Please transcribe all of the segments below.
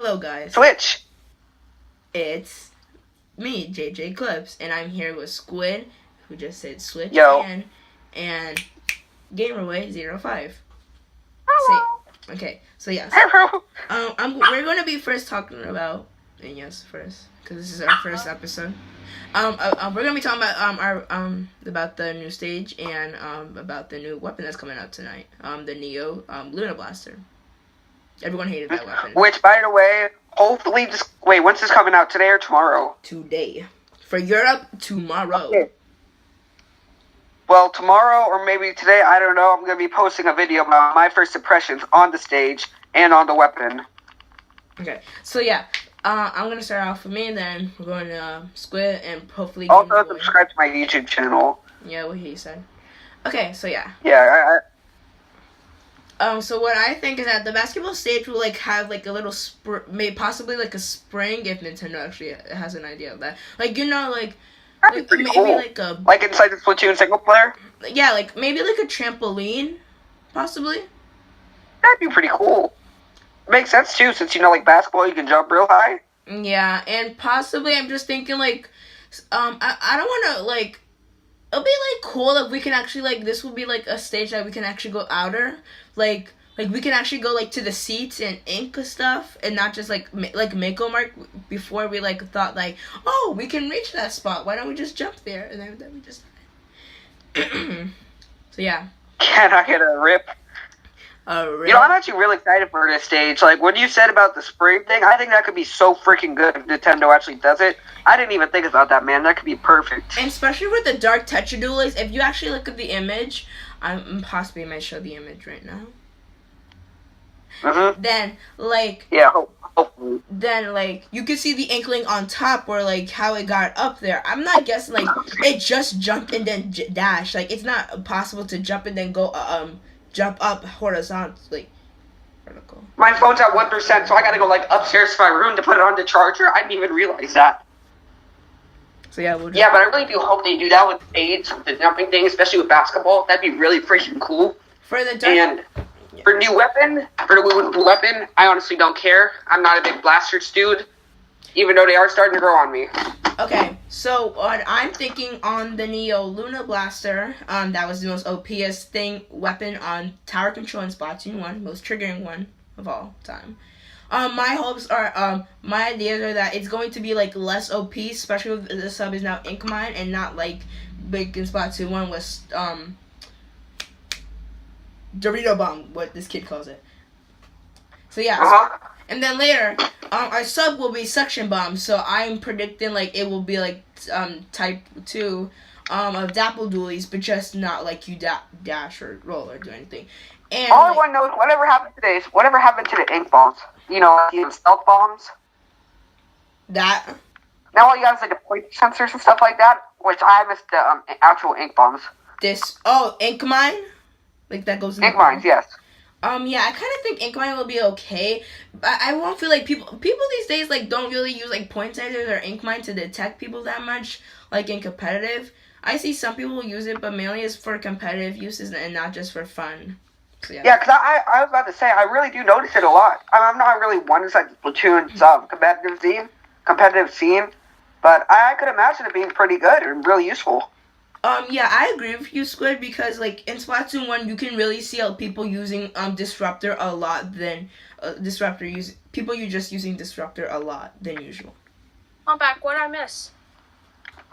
Hello guys, Switch. it's me, JJ Clips, and I'm here with Squid, who just said Switch, Yo. and Gamerboy05. Say, Hello. okay, so yes, Hello. we're gonna be first talking about, and yes, first, because this is our first episode. We're gonna be talking about about the new stage and about the new weapon that's coming out tonight. The Neo Luna Blaster. Everyone hated that weapon. Which, by the way, hopefully when's this coming out? Today or tomorrow? Today. For Europe, tomorrow. Okay. Well, tomorrow or maybe today, I don't know. I'm going to be posting a video about my first impressions on the stage and on the weapon. Okay, so yeah, I'm going to start off with me, and then we're going to Squid, and hopefully Also, subscribe to my YouTube channel. Yeah, what he said. Okay, so yeah. Yeah, So what I think is that the basketball stage will have a little possibly a spring if Nintendo actually has an idea of that. that'd be pretty maybe cool. Like inside the Splatoon single player? Yeah, maybe a trampoline, possibly. That'd be pretty cool. It makes sense too, since basketball, you can jump real high. Yeah, and possibly I'm just thinking I don't want to it'll be cool if we can actually this will be a stage that we can actually go outer, we can actually go to the seats and ink stuff and not just Mako Mark before we thought oh, we can reach that spot, why don't we just jump there, and then we just so yeah. Can I get a rip? Really? I'm actually really excited for this stage. What you said about the spring thing, I think that could be so freaking good if Nintendo actually does it. I didn't even think about that, man. That could be perfect. And especially with the Dark Tetra Duelies, if you actually look at the image, I'm possibly might show the image right now. Mm-hmm. Then, yeah, hopefully. Then, you can see the inkling on top where, how it got up there. I'm not guessing, it just jumped and then dashed. It's not possible to jump and then go, jump up horizontally. Vertical. My phone's at 1%, so I gotta go upstairs to my room to put it on the charger. I didn't even realize that. So yeah, but I really do hope they do that with spades, with the jumping thing, especially with basketball. That'd be really freaking cool. For the for the weapon, I honestly don't care. I'm not a big blasters dude, even though they are starting to grow on me. Okay, so what I'm thinking on the Neo Luna Blaster, that was the most OPest weapon on Tower Control in Splatoon 1, most triggering one of all time. My hopes are, my ideas are that it's going to be less OP, especially if the sub is now Ink Mine and not big in Splatoon 1 was Dorito Bomb, what this kid calls it. So yeah, and then later, our sub will be Suction Bomb, so I'm predicting it will be type 2 of Dapple Dualies, but just not you dash or roll or do anything. And all I want to know is whatever happened to the ink bombs. The stealth bombs. That. Now all you got is the point sensors and stuff like that, which I missed the actual ink bombs. Ink Mine? That goes in Ink Mines, yes. Yeah, I kind of think Ink Mine will be okay, but I won't feel people these days don't really use point sensors or Ink Mine to detect people that much, in competitive. I see some people use it, but mainly it's for competitive uses and not just for fun. So, yeah, because I was about to say, I really do notice it a lot. I'm not really one inside the Splatoon's competitive scene, but I could imagine it being pretty good and really useful. Yeah, I agree with you, Squid, because in Splatoon 1 you can really see how people using Disruptor a lot than people you just using Disruptor a lot than usual. I'm back. What did I miss?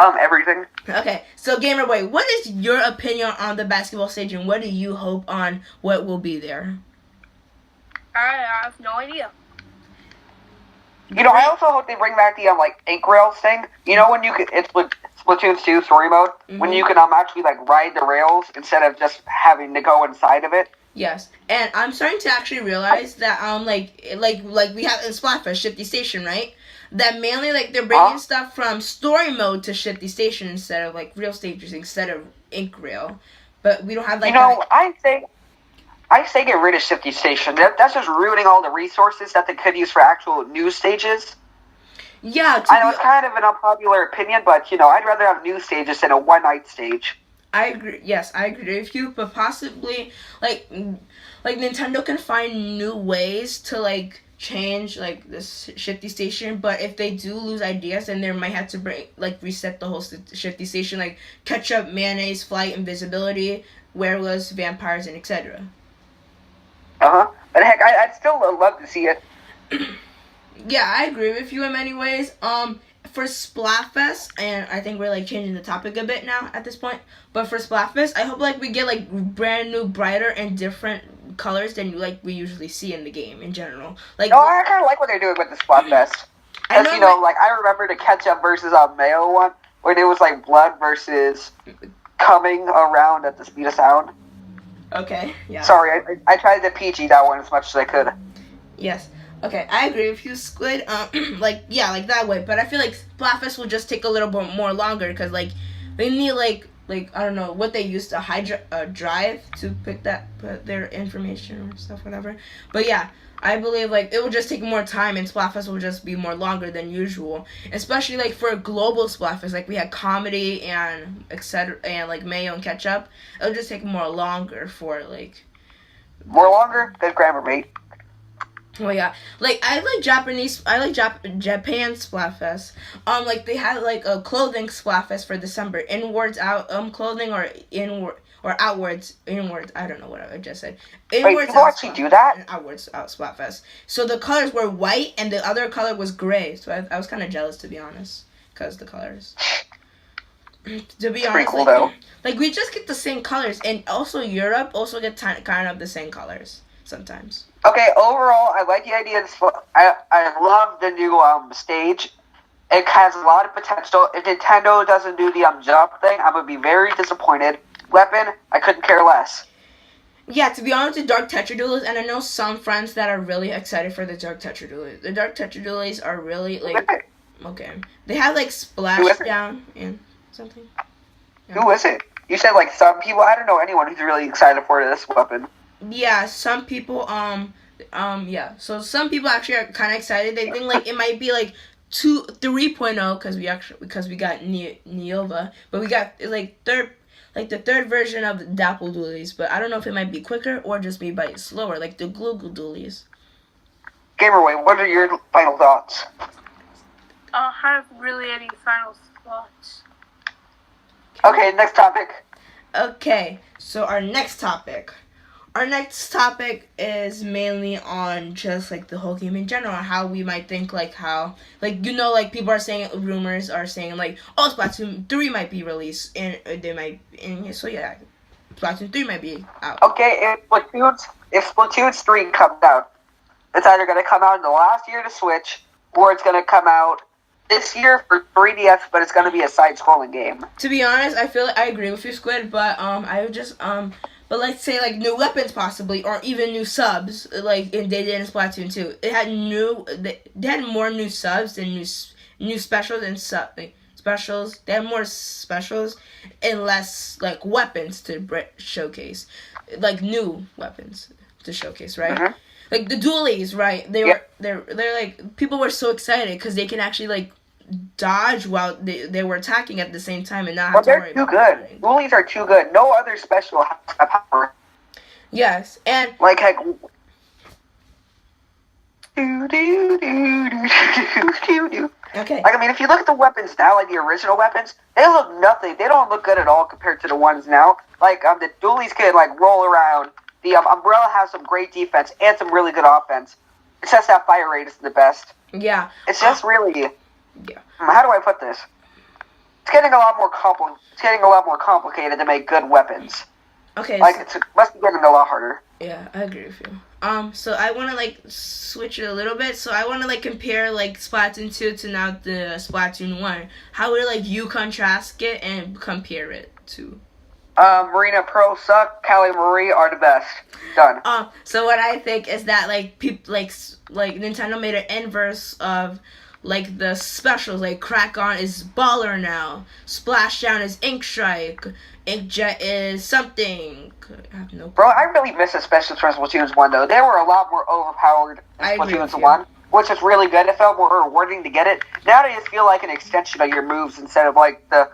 Everything. Okay, so Gamerboy, what is your opinion on the basketball stage, and what do you hope on what will be there? I have no idea. I also hope they bring back the ink rails thing. When you could, it's Splatoon 2 story mode, when you can actually ride the rails instead of just having to go inside of it. Yes, and I'm starting to actually realize that we have in Splatfest Shifty Station, right? That mainly they're bringing stuff from story mode to Shifty Station instead of real stages instead of ink rail, but we don't have I say get rid of Shifty Station. That's just ruining all the resources that they could use for actual news stages. Yeah, I know it's kind of an unpopular opinion, but I'd rather have news stages than a one-night stage. I agree. Yes, I agree with you, but possibly Nintendo can find new ways to change like this Shifty Station, but if they do lose ideas, then they might have to reset the whole Shifty Station, like ketchup, mayonnaise, flight, invisibility, werewolves, vampires, and etc. But heck, I'd still love to see it. Yeah, I agree with you in many ways. For Splatfest, and I think we're like changing the topic a bit now at this point, but for Splatfest, I hope like we get like brand new, brighter, and different colors than we usually see in the game in general. Like, no, I kind of like what they're doing with the Splatfest. Because, I remember the ketchup versus mayo one, where it was like blood versus coming around at the speed of sound. Okay, yeah. Sorry, I tried to PG that one as much as I could. Yes. Okay, I agree with you, Squid. Like that way. But I feel like Splatfest will just take a little bit more longer because, like, they need like I don't know what they use to drive to put their information or stuff, whatever. But yeah, I believe like it will just take more time, and Splatfest will just be more longer than usual. Especially like for a global Splatfest, like we had comedy and etc. and like mayo and ketchup. It'll just take more longer for like. More longer? Good grammar, mate. Oh yeah, like I like Japan Splatfest. Like they had like a clothing Splatfest for December. Inwards out clothing or inward or outwards inwards. I don't know what I just said. Inwards wait, people actually do that? And outwards out Splatfest. So the colors were white and the other color was gray. So I was kind of jealous, to be honest, because the colors. To be honest, pretty cool though. Like we just get the same colors, and also Europe also get kind of the same colors sometimes. Okay, overall, I like the idea. I love the new stage. It has a lot of potential. If Nintendo doesn't do the jump thing, I'm gonna be very disappointed. Weapon, I couldn't care less. Yeah, to be honest, the Dark Tetradoolies, and I know some friends that are really excited for the Dark Tetradoolies. The Dark Tetradoolies are really like okay. They have like splashdown and something. Yeah. Who is it? You said like some people. I don't know anyone who's really excited for this weapon. Yeah, some people, yeah. So some people actually are kind of excited. They think like it might be like 3.0 because we got Neova, but we got like the third version of the Dapple Doolies. But I don't know if it might be quicker or just be slower, like the Gluggle Doolies. Gamerboy, what are your final thoughts? I don't have really any final thoughts. Okay, next topic. Okay, so our next topic is mainly on just like the whole game in general, how we might think like how like people are saying, rumors are saying like, oh, Splatoon 3 might be released and they might, and so yeah, Splatoon 3 might be out. Okay, if Splatoon 3 comes out, it's either going to come out in the last year to Switch or it's going to come out this year for 3DS, but it's going to be a side-scrolling game. To be honest, I feel like I agree with you, Squid, but I would just but let's say like new weapons possibly, or even new subs, like they did in Splatoon 2. It had they had more new subs than new specials and specials. They had more specials and less like weapons to showcase, like new weapons to showcase, right? Mm-hmm. Like the dualies, right? They're like people were so excited because they can actually like dodge while they were attacking at the same time and not have to worry about they're too good. Dualies are too good. No other special has that power. Yes, and like heck. Okay. Like, I mean, if you look at the weapons now, like the original weapons, they look nothing. They don't look good at all compared to the ones now. Like the dualies can like roll around. The umbrella has some great defense and some really good offense. It's just that fire rate isn't the best. Yeah. It's just really. Yeah. How do I put this? It's getting a lot more complicated to make good weapons. Okay. Like it must be getting a lot harder. Yeah, I agree with you. So I want to like switch it a little bit. So I want to like compare like Splatoon 2 to now the Splatoon 1. How would like you contrast it and compare it to? Marina Pro suck. Callie Marie are the best. Done. So what I think is that like people like Nintendo made an inverse of like the specials. Like Crack-On is Baller now. Splashdown is Ink Strike. Inkjet is something. I have no clue. Bro, I really miss the specials from Splatoon 1 though. They were a lot more overpowered in Splatoon 1, which is really good. It felt more rewarding to get it. Now they just feel like an extension of your moves instead of like the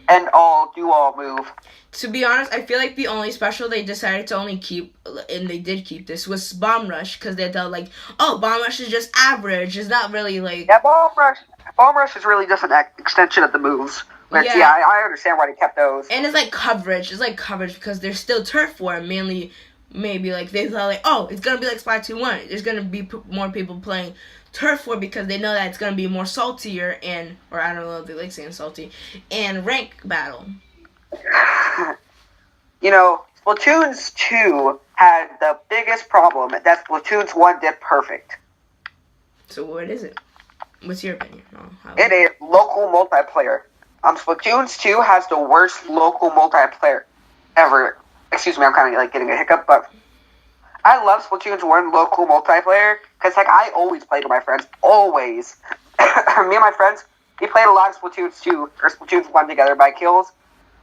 and all move. To be honest, I feel like the only special they decided to only keep, and they did keep this, was Bomb Rush, because they thought like, oh, Bomb Rush is just average. It's not really like... Yeah, Bomb Rush is really just an extension of the moves. Which, yeah, I understand why they kept those. And it's like coverage. It's like coverage because there's still turf war. Mainly, maybe like they thought like, oh, it's gonna be like Splatoon 1. There's gonna be more people playing turf war because they know that it's gonna be more saltier and, or I don't know if they like saying salty, and rank battle. You know, Splatoon's 2 had the biggest problem that Splatoon's 1 did perfect. So what is it? What's your opinion? It is local multiplayer. Splatoon's 2 has the worst local multiplayer ever. Excuse me, I'm kind of like getting a hiccup, but I love Splatoon's 1 local multiplayer because like I always played with my friends, always. Me and my friends, we played a lot of Splatoon's 2 or Splatoon's 1 together by kills.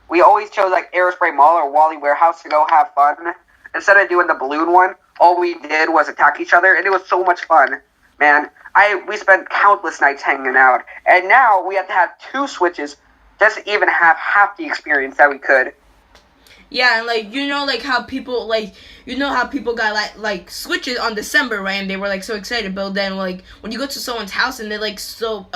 We always chose like Aerospray Mall or Wally Warehouse to go have fun. Instead of doing the balloon one, all we did was attack each other, and it was so much fun, man. We spent countless nights hanging out, and now we have to have 2 switches just to even have half the experience that we could. Yeah, and like like how people got like switches on December, right? And they were like so excited, but then like when you go to someone's house and they're like so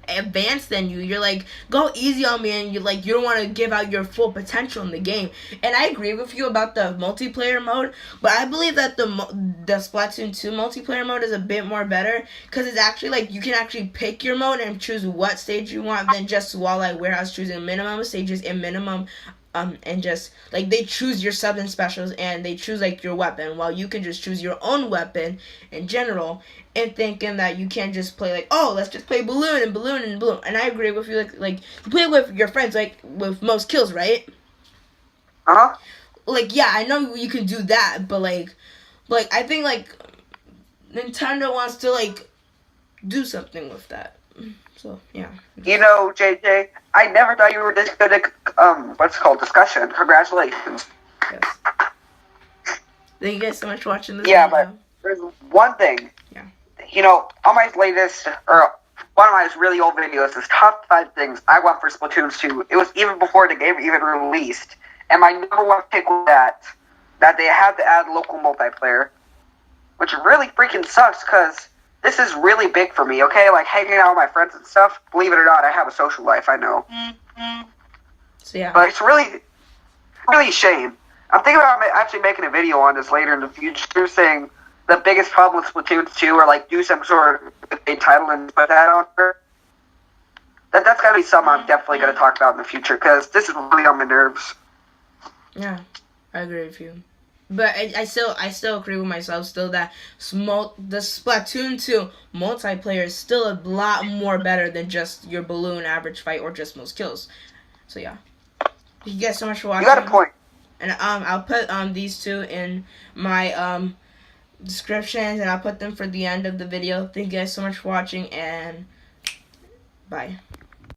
advanced than you're like, go easy on me, and you don't want to give out your full potential in the game. And I agree with you about the multiplayer mode, but I believe that the Splatoon 2 multiplayer mode is a bit more better because it's actually like you can actually pick your mode and choose what stage you want than just Walleye Warehouse choosing minimum stages and minimum and just like they choose your sub and specials and they choose like your weapon, while you can just choose your own weapon in general, and thinking that you can't just play like, oh, let's just play balloon and balloon and balloon. And I agree with you, like you play with your friends like with most kills, right? Like yeah, I know you can do that, but like I think like Nintendo wants to like do something with that. So yeah. You know, JJ, I never thought you were this good at discussion. Congratulations. Yes. Thank you guys so much for watching this video. But there's one thing. Yeah. You know, on my latest, or one of my really old videos is top 5 things I want for Splatoon 2. It was even before the game even released. And my number 1 pick was that they had to add local multiplayer. Which really freaking sucks, because this is really big for me, okay? Like, hanging out with my friends and stuff. Believe it or not, I have a social life, I know. So, yeah. But it's really a shame. I'm thinking about actually making a video on this later in the future, saying the biggest problem with Splatoon 2, or, like, do some sort of a title and put that on her. That's gotta be something I'm definitely gonna talk about in the future, because this is really on my nerves. Yeah, I agree with you. But I still agree with myself still that the Splatoon 2 multiplayer is still a lot more better than just your balloon average fight or just most kills. So yeah. Thank you guys so much for watching. You got a point. And I'll put these 2 in my descriptions, and I'll put them for the end of the video. Thank you guys so much for watching, and bye.